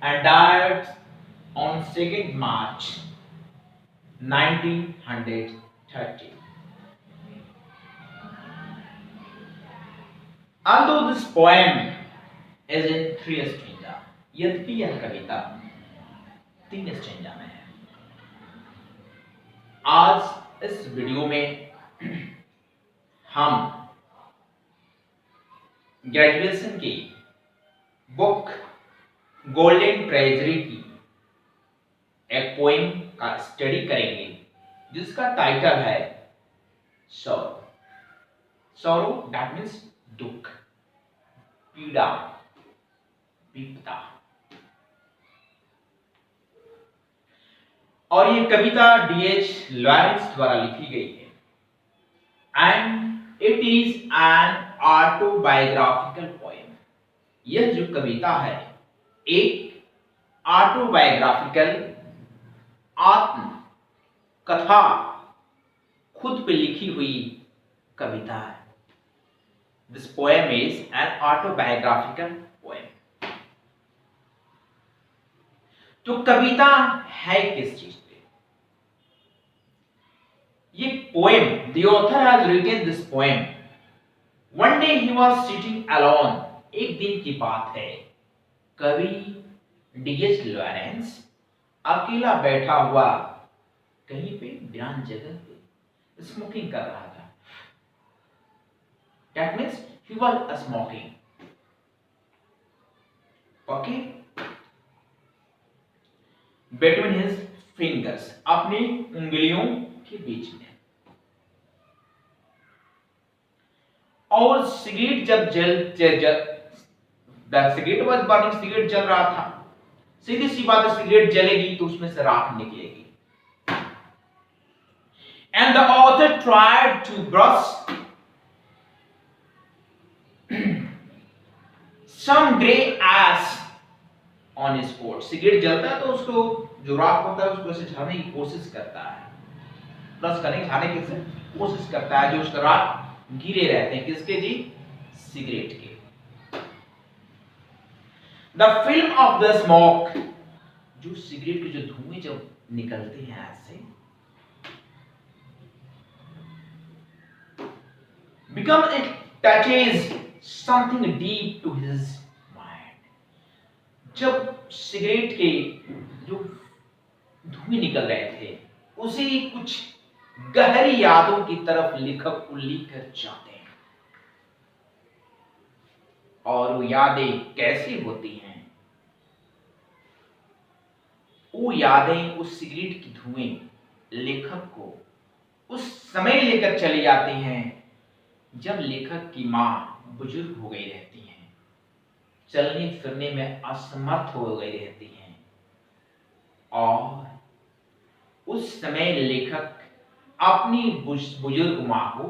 and died on 2nd March 1930. Although this poem is in 3 stanza, यद्यपि यह कविता 3 stanza में है। आज इस वीडियो में हम ग्रेजुएशन की बुक गोल्डन ट्रेजरी की एक पोएम का स्टडी करेंगे जिसका टाइटल है सॉरो। सॉरो दैट मीन्स दुख, पीड़ा, विपदा। और ये कविता D.H. लॉरेंस द्वारा लिखी गई है and it is an autobiographical poem. यह जो कविता है एक ऑटोबायोग्राफिकल आत्म कथा, खुद पे लिखी हुई कविता है। This poem is an autobiographical poem. तो कविता है किस चीज पे? ये poem, the author has written this poem one day he was sitting alone. एक दिन की बात है, कवि D.H. लॉरेंस अकेला बैठा हुआ कहीं पे वीरान जगह पे स्मोकिंग कर रहा था। That means he was smoking. Okay? Between his fingers, अपनी उंगलियों के बीच में। और सिगरेट जब सिगरेट वॉज बर्निंग, सिगरेट जल रहा था। सीधी सी बात है, सिगरेट जलेगी तो उसमें से राख निकलेगी। And the author tried to brush some gray ash on his coat. Cigarette जलता है तो उसको जो राख होता है उसको ऐसे झाड़ने की कोशिश करता है, ब्रश करने झाड़ने की कोशिश करता है, जो उसका राख गिरे रहते हैं किसके जी? सिगरेट के। The film of the smoke, जो सिगरेट के जो धुएं जब निकलते हैं ऐसे, become it touches something deep to his mind. जब सिगरेट के जो धुएं निकल रहे थे उसी कुछ गहरी यादों की तरफ लेखक को लेकर जाते हैं। और वो यादें कैसी होती हैं? वो यादें, उस सिगरेट की धुएं लेखक को उस समय लेकर चली जाती हैं जब लेखक की मां बुजुर्ग हो गई रहती हैं, चलने फिरने में असमर्थ हो गई रहती हैं। और उस समय लेखक अपनी बुजुर्ग मां को,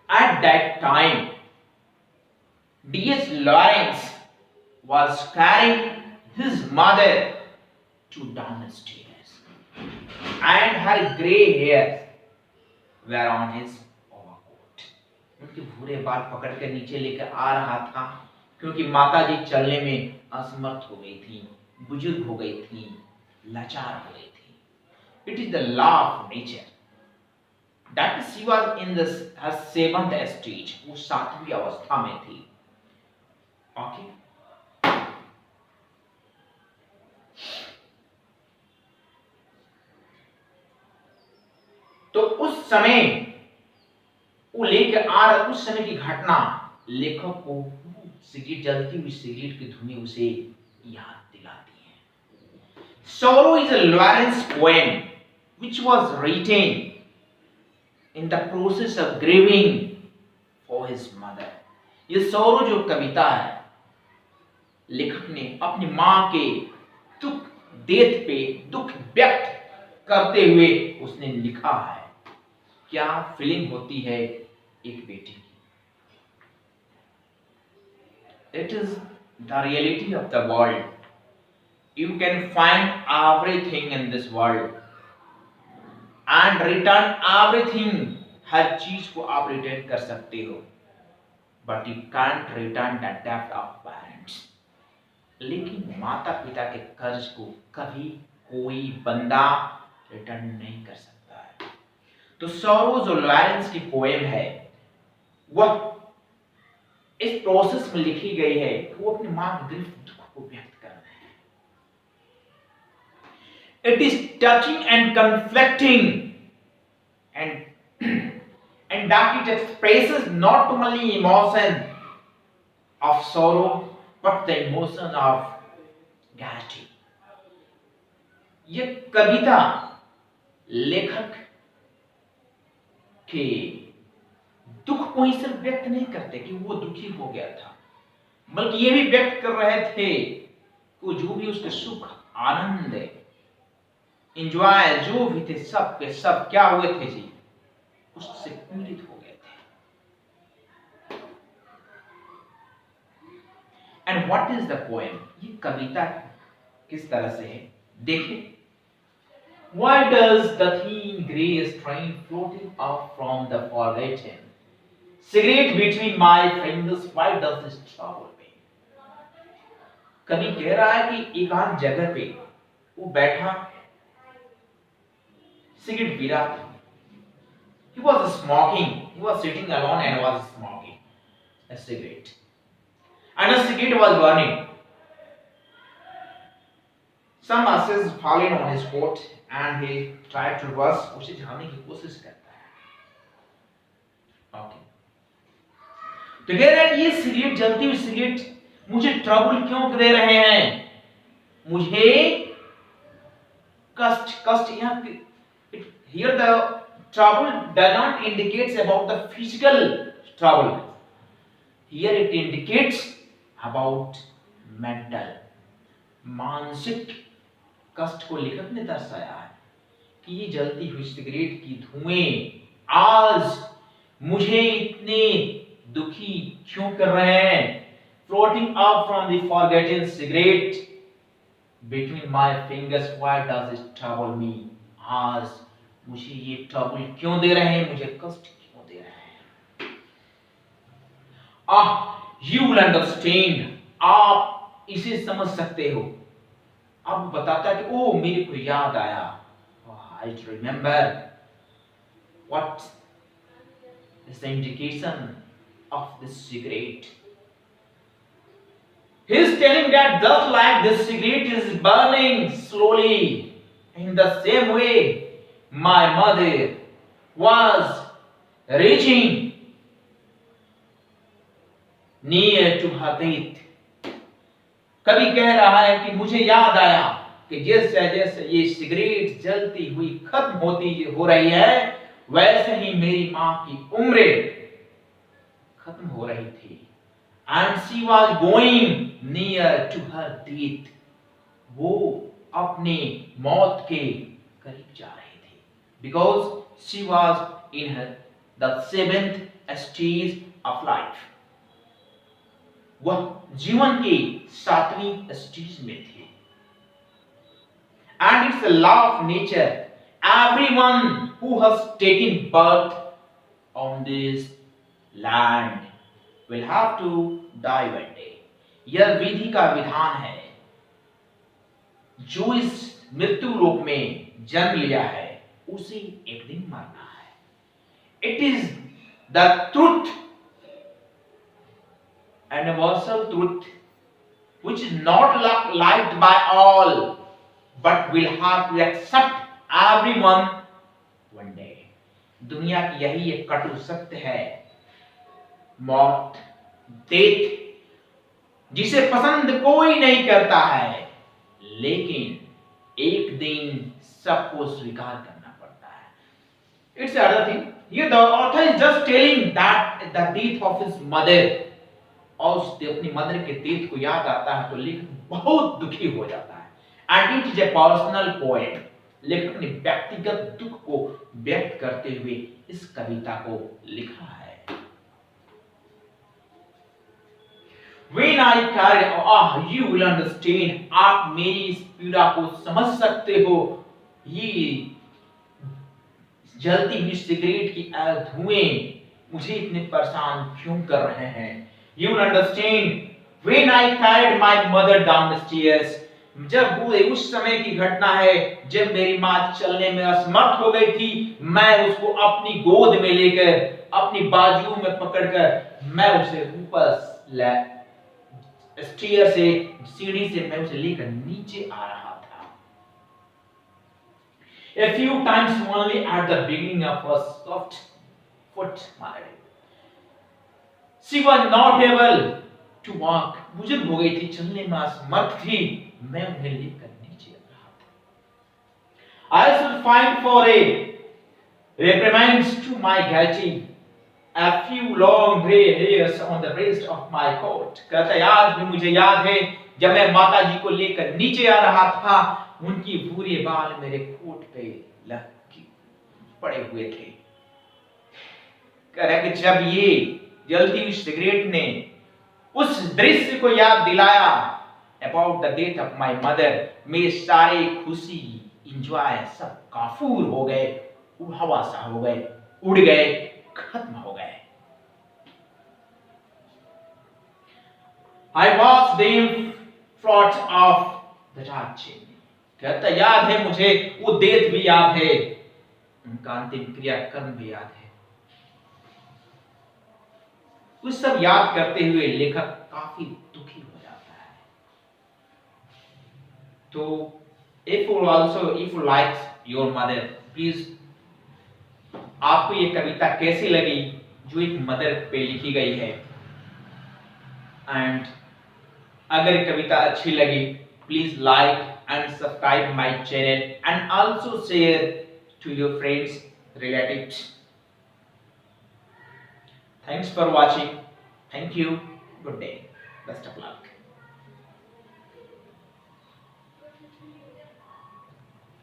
at that time D.H. Lawrence was carrying his mother to down the stairs, and her grey hairs were on his overcoat. उनके भूरे बाल पकड़ कर नीचे लेकर आ रहा था क्योंकि माताजी चलने में असमर्थ हो गई थी, बुजुर्ग हो गई थी, लाचार हो गई थी। It is the law of nature that she was in her 7th stage. वो 7वीं अवस्था में थी। ओके, तो उस समय वो लेकर आ रहा, उस समय की घटना लेखक को सिगरेट जलती हुई सिगरेट की धुएं उसे याद दिलाती है। Sorrow is a Lawrence poem which was written in the process of grieving for his mother. ये सौरो जो कविता है, लेखक ने अपनी मां के दुख, डेथ पे दुख व्यक्त करते हुए उसने लिखा है। क्या फीलिंग होती है एक बेटी की? It is the reality of the world. You can find everything in this world and return everything. हर चीज को आप रिटर्न कर सकते हो, but you can't return the depth of parents. लेकिन माता पिता के कर्ज को कभी कोई बंदा रिटर्न नहीं कर सकता है। तो सॉरो जो लॉरेंस की पोएम है वह इस प्रोसेस में लिखी गई है कि वो अपनी मां के दिल के दुख को व्यक्त कर रहे हैं। It is touching and conflicting, and that it expresses not only emotion of sorrow but the emotion of gratitude. ये कविता लेखक के दुख को ही सिर्फ व्यक्त नहीं करते कि वो दुखी हो गया था, बल्कि ये भी व्यक्त कर रहे थे कि जो भी उसके सुख आनंद एंजॉय जो भी थे सब के सब क्या हुए थे जी, उससे पीड़ित हो गए थे। And what is the poem, ये कविता किस तरह से है देखिए। Why does the thin grey strain floating up from the forgotten cigarette between my fingers, why does this trouble me? कवि कह रहा है कि एकांत जगह पे वो बैठा सिगरेट पी रहा था। He was smoking. He was sitting alone and was smoking a cigarette. And a cigarette was burning. Some ashes fallen on his coat and he tried to rush. उसे झाड़ने की कोशिश करता है। Okay. तो कह रहा है ये सिगरेट, जलती हुई सिगरेट मुझे ट्रबल क्यों दे रहे हैं, मुझे कष्ट यहाँ here the trouble does not indicates about the physical trouble, here it indicates about mental, मानसिक कष्ट को लेखक ने दर्शाया है कि ये जलती हुई सिगरेट की धुएं आज मुझे इतने दुखी क्यों कर रहे हैं। Floating up from the forgotten cigarette between my fingers, why does it trouble me? आज मुझे ये ट्रबल क्यों दे रहे हैं, मुझे कष्ट क्यों दे रहे हैं। You will understand, आप इसे समझ सकते हो। अब बताता है कि ओ मेरे को याद आया, I remember what is the indication of this cigarette. He is telling that just like this cigarette is burning slowly, in the same way my mother was reaching near to her death. कभी कह रहा है कि मुझे याद आया कि जैसे जैसे ये सिगरेट जलती हुई खत्म होती हो रही है, वैसे ही मेरी मां की उम्र खत्म हो रही थी। And she was going near to her death. वो अपने मौत के करीब जा रही थी। Because she was in the 7th stage of life. वह जीवन के 7वीं स्टेज में थी। And it's a law of nature. Everyone who has taken birth on this land will have to die one day. यह विधि का विधान है, जो इस मृत्यु लोक में जन्म लिया है उसे एक दिन मरना है। It is the truth, an universal truth, which is not liked by all, but will have to accept everyone one day. दुनिया की यही एक कटु सत्य है, मौत, डेथ, जिसे पसंद कोई नहीं करता है, लेकिन एक दिन सबको स्वीकार करना पड़ता है। It's another thing. Here the author is just telling that the death of his mother, और उसने अपनी मदर के डेथ को याद आता है तो लेखक बहुत दुखी हो जाता है। And it is a personal poem. लेखक ने व्यक्तिगत दुख को व्यक्त करते हुए इस कविता को लिखा है। When I carry, you will understand, आप मेरी इस पीड़ा को समझ सकते हो। ये जलती हुई सिगरेट की धुएं मुझे इतने परेशान क्यों कर रहे हैं। You will understand When I carried my mother down the stairs, जब वो उस समय की घटना है जब मेरी माँ चलने में असमर्थ हो गई थी, मैं उसको अपनी गोद में लेकर अपनी बाजुओं में पकड़कर मैं उसे ऊपर स्टेयर से सीढ़ी से मैं उसे लेकर नीचे आ रहा था. A few times only at the beginning of her soft foot marriage. She was not able to walk. बुजुर्ग हो गई थी, चलने में असमर्थ थी, मैं उन्हें लेकर नीचे आ रहा था. I should find for a reprimands to my guilty a few long gray hairs on the breast of my coat. कहता याद भी मुझे याद है जब मैं माता जी को लेकर नीचे आ रहा था, उनकी भूरे बाल मेरे कोट पे लग पड़े हुए थे. कह रहा कि जब ये जलती हुई सिगरेट ने उस दृश्य को याद दिलाया about the death of my mother, मेरे सारे खुशी इंजॉय सब काफूर हो गए, हवा सा हो गए, उड़ गए, खत्म हो गए. I watched them float off the dark chimney. कहता याद है मुझे, वो डेथ भी याद है, उनका अंतिम क्रियाक्रम भी याद है. उस सब याद करते हुए लेखक काफी दुखी हो जाता है. तो if you like your mother, please आपको ये कविता कैसी लगी जो एक मदर पे लिखी गई है, एंड अगर कविता अच्छी लगी please like and subscribe my channel and also share to your friends, relatives. Thanks for watching. Thank you. Good day. Best of luck.